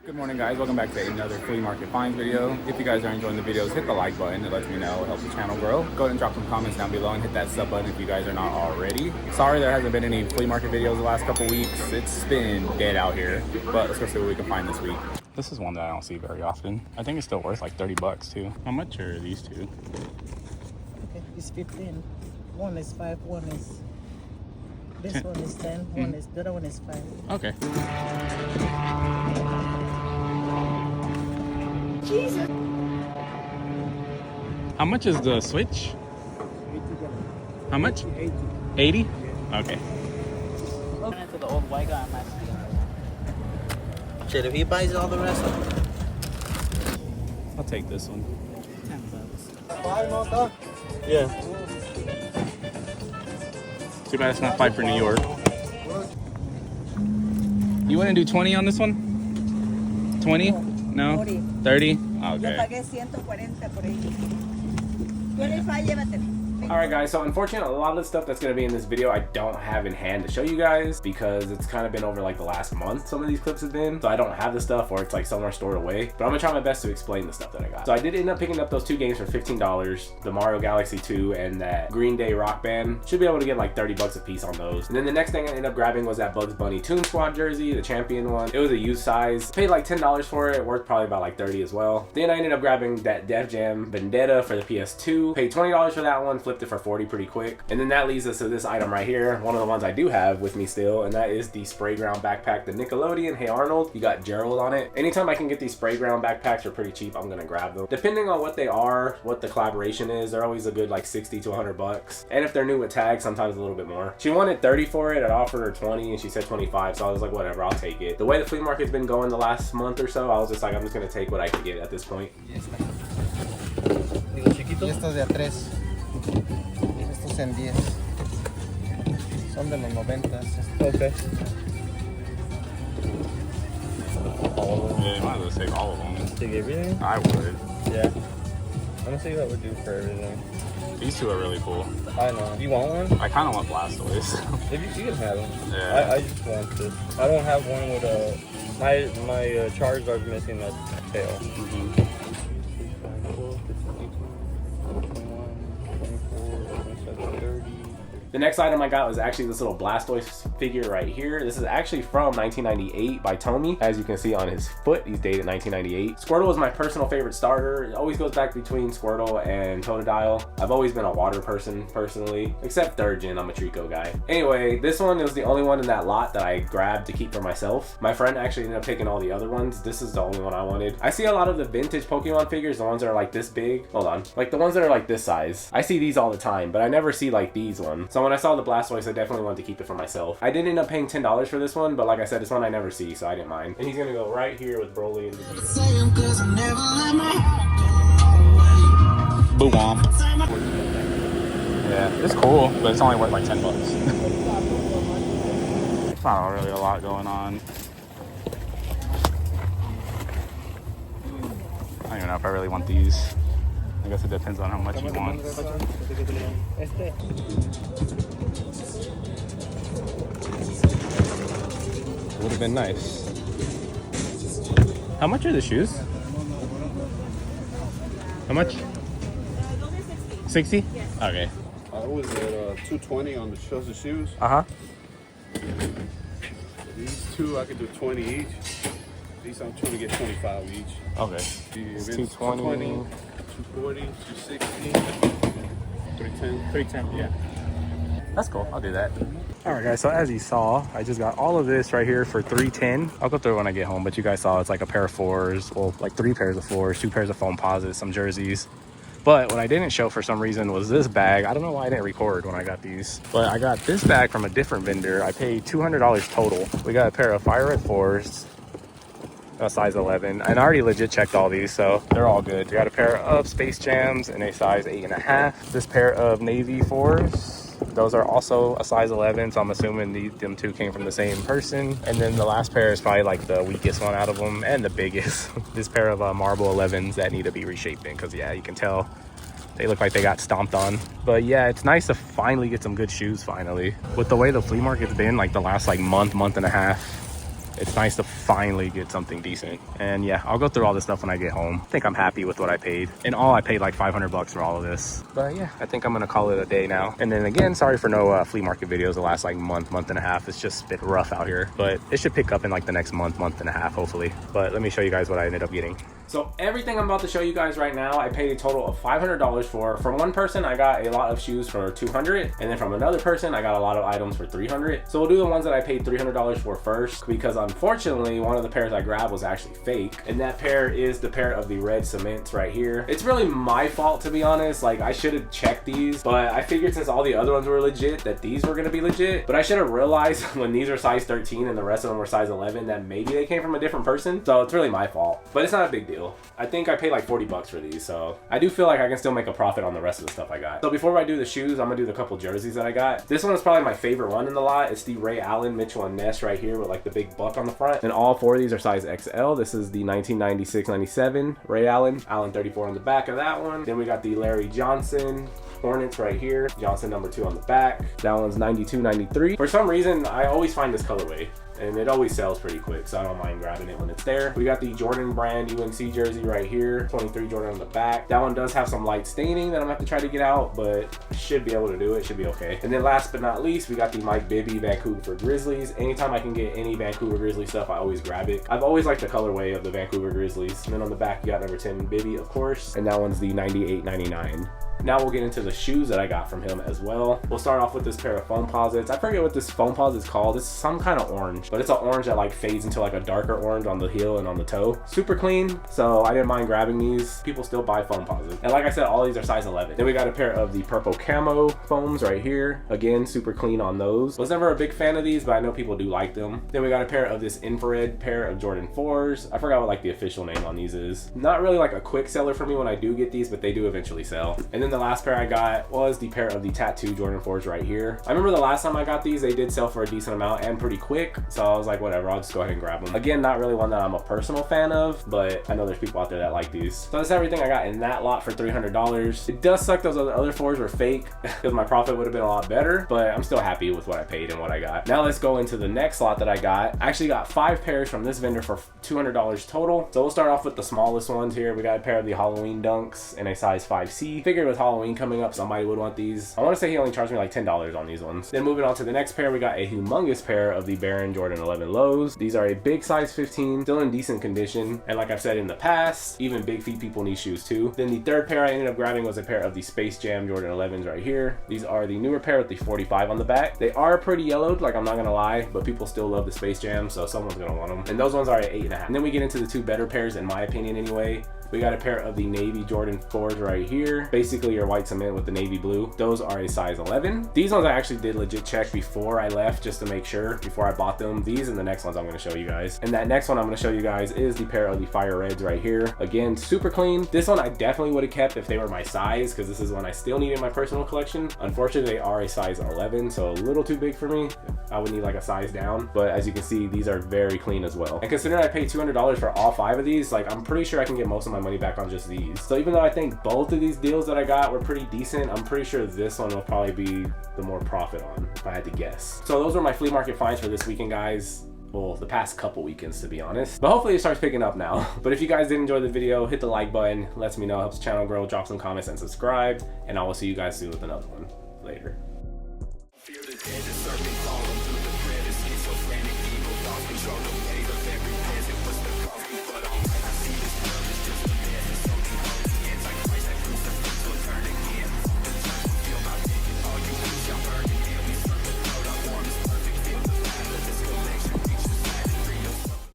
Good morning, guys. Welcome back to another flea market finds video. If you guys are enjoying the videos, hit the like button. It lets me know. It helps the channel grow. Go ahead and drop some comments down below and hit that sub button if you guys are not already. Sorry there hasn't been any flea market videos the last couple weeks. It's been dead out here, but let's go see what we can find this week. This is one that I don't see very often. I think it's still worth like 30 bucks too. How much are these two? Okay, it's 15. One is 5, one is... This 10. one is 10, one is... The other one is 5. Okay. Jesus! How much is the Switch? How much? 80. 80? Okay. To the old white guy, shit, if he buys all the rest of them. I'll take this one. 10 bucks. Yeah. Too bad it's not 5 for New York. You wouldn't do 20 on this one? 20? No? 40. 30? Yo Okay. pagué 140 por ahí. 25, llévatelo. Alright guys, so unfortunately a lot of the stuff that's going to be in this video I don't have in hand to show you guys because it's kind of been over like the last month some of these clips have been, so I don't have the stuff or it's like somewhere stored away, but I'm gonna try my best to explain the stuff that I got. So I did end up picking up those two games for $15, the Mario Galaxy 2 and that Green Day Rock Band. Should be able to get like 30 bucks a piece on those. And then the next thing I ended up grabbing was that Bugs Bunny Toon Squad jersey, the champion one. It was a used size, paid like $10 for it, worth probably about like 30 as well. Then I ended up grabbing that Def Jam Vendetta for the PS2, paid $20 for that one, flipped it for 40 pretty quick. And then that leads us to this item right here, one of the ones I do have with me still, and that is the spray ground backpack, the Nickelodeon Hey Arnold. You got Gerald on it. Anytime I can get these spray ground backpacks for pretty cheap, I'm gonna grab them. Depending on what they are, what the collaboration is, they're always a good like 60 to 100 bucks. And if they're new with tags, sometimes a little bit more. She wanted 30 for it, I offered her 20 and she said 25, so I was like, whatever, I'll take it. The way the flea market's been going the last month or so, I was just like, I'm just gonna take what I can get at this point. Y estos de a 3. Estos en 10. Son de los 90. Okay. All of them? Yeah, you might as well take all of them. Take everything? I would. Yeah. I'm gonna see what we do for everything. These two are really cool. I know. You want one? I kind of want Blastoise. If you can have them. Yeah. I just want this. I don't have one with a... My Charizard's missing a tail. The next item I got was actually this little Blastoise figure right here. This is actually from 1998 by Tommy. As you can see on his foot, he's dated 1998. Squirtle was my personal favorite starter. It always goes back between Squirtle and Totodile. I've always been a water person, personally, except third gen, I'm a Trico guy. Anyway, this one was the only one in that lot that I grabbed to keep for myself. My friend actually ended up taking all the other ones. This is the only one I wanted. I see a lot of the vintage Pokemon figures, the ones that are like this big. Hold on. Like the ones that are like this size. I see these all the time, but I never see like these ones. So when I saw the Blastoise, I definitely wanted to keep it for myself. I did end up paying $10 for this one, but like I said, it's one I never see, so I didn't mind. And he's gonna go right here with Broly and the Boo Womp. Yeah, it's cool, but it's only worth like 10 bucks. It's not really a lot going on. I don't even know if I really want these. I guess it depends on how much you want. would have been nice. How much are the shoes? How much? 60? Okay. I was at 220 on the shows of shoes. Uh-huh. These two I could do 20 each. These I'm trying to get 25 each. Okay. It's 220. 240, 260, 310. 310, yeah. That's cool. I'll do that. All right, guys. So as you saw, I just got all of this right here for $310. I'll go through it when I get home, but you guys saw it's like a pair of fours, well, like 3 pairs of fours, 2 pairs of foam posits, some jerseys. But what I didn't show for some reason was this bag. I don't know why I didn't record when I got these, but I got this bag from a different vendor. I paid $200 total. We got a pair of Fire Red 4s, a size 11, and I already legit checked all these, so they're all good. We got a pair of Space Jams in a size 8.5. This pair of Navy 4s. Those are also a size 11, so I'm assuming them two came from the same person. And then the last pair is probably like the weakest one out of them and the biggest. This pair of Marble 11s that need to be reshaping because, yeah, you can tell they look like they got stomped on. But yeah, it's nice to finally get some good shoes finally. With the way the flea market's been like the last like month and a half, it's nice to finally get something decent. And yeah, I'll go through all this stuff when I get home. I think I'm happy with what I paid. In all, I paid like 500 bucks for all of this. But yeah, I think I'm gonna call it a day now. And then again, sorry for no flea market videos the last like month and a half. It's just been rough out here, but it should pick up in like the next month and a half, hopefully. But let me show you guys what I ended up getting. So everything I'm about to show you guys right now, I paid a total of $500 for. From one person, I got a lot of shoes for $200, and then from another person, I got a lot of items for $300. So we'll do the ones that I paid $300 for first, because unfortunately, one of the pairs I grabbed was actually fake, and that pair is the pair of the red cements right here. It's really my fault, to be honest. Like, I should have checked these, but I figured since all the other ones were legit, that these were gonna be legit. But I should have realized when these were size 13 and the rest of them were size 11 that maybe they came from a different person. So it's really my fault, but it's not a big deal. I think I paid like 40 bucks for these, so I do feel like I can still make a profit on the rest of the stuff I got. So before I do the shoes, I'm gonna do the couple jerseys that I got. This one is probably my favorite one in the lot. It's the Ray Allen, Mitchell and Ness right here with like the big buck on the front. And all four of these are size XL. This is the 1996-97 Ray Allen, Allen 34 on the back of that one. Then we got the Larry Johnson Hornets right here, Johnson number 2 on the back. That one's 92-93. For some reason, I always find this colorway, and it always sells pretty quick, so I don't mind grabbing it when it's there. We got the Jordan brand UNC jersey right here, 23 Jordan on the back. That one does have some light staining that I'm gonna have to try to get out, but should be able to do it, should be okay. And then last but not least, we got the Mike Bibby Vancouver Grizzlies. Anytime I can get any Vancouver Grizzlies stuff, I always grab it. I've always liked the colorway of the Vancouver Grizzlies. And then on the back, you got number 10 Bibby, of course, and that one's the 98-99. Now we'll get into the shoes that I got from him as well. We'll start off with this pair of foam posits. I forget what this foam posit is called. It's some kind of orange, but it's an orange that like fades into like a darker orange on the heel and on the toe. Super clean, so I didn't mind grabbing these. People still buy foam posits. And like I said, all these are size 11. Then we got a pair of the purple camo foams right here. Again, super clean on those. Was never a big fan of these, but I know people do like them. Then we got a pair of this infrared pair of Jordan 4s. I forgot what like the official name on these is. Not really like a quick seller for me when I do get these, but they do eventually sell. And then the last pair I got was the pair of the tattoo Jordan 4s right here. I remember the last time I got these, they did sell for a decent amount and pretty quick, so I was like, whatever, I'll just go ahead and grab them. Again, not really one that I'm a personal fan of, but I know there's people out there that like these. So that's everything I got in that lot for $300. It does suck those other 4s were fake because my profit would have been a lot better, but I'm still happy with what I paid and what I got. Now let's go into the next lot that I got. I actually got 5 pairs from this vendor for $200 total. So we'll start off with the smallest ones here. We got a pair of the Halloween Dunks in a size 5C. Figured with Halloween coming up, somebody would want these. I want to say he only charged me like $10 on these ones. Then moving on to the next pair, we got a humongous pair of the Baron Jordan 11 lows. These are a big size 15, still in decent condition. And like I've said in the past, even big feet people need shoes too. Then the third pair I ended up grabbing was a pair of the Space Jam Jordan 11s right here. These are the newer pair with the 45 on the back. They are pretty yellowed, like I'm not gonna lie, but people still love the Space Jam, so someone's gonna want them. And those ones are at 8.5. And then we get into the 2 better pairs, in my opinion anyway. We got a pair of the navy Jordan 4s right here. Basically your white cement with the navy blue. Those are a size 11. These ones I actually did legit check before I left just to make sure before I bought them. These and the next ones I'm gonna show you guys. And that next one I'm gonna show you guys is the pair of the fire reds right here. Again, super clean. This one I definitely would have kept if they were my size, because this is one I still need in my personal collection. Unfortunately, they are a size 11, so a little too big for me. I would need like a size down, but as you can see, these are very clean as well. And considering I paid $200 for all 5 of these, like I'm pretty sure I can get most of my money back on just these. So even though I think both of these deals that I got were pretty decent, I'm pretty sure this one will probably be the more profit on, if I had to guess. So those were my flea market finds for this weekend, guys. Well, the past couple weekends, to be honest, but hopefully it starts picking up now. But if you guys did enjoy the video, hit the like button, lets me know, helps the channel grow, drop some comments and subscribe, and I will see you guys soon with another one later.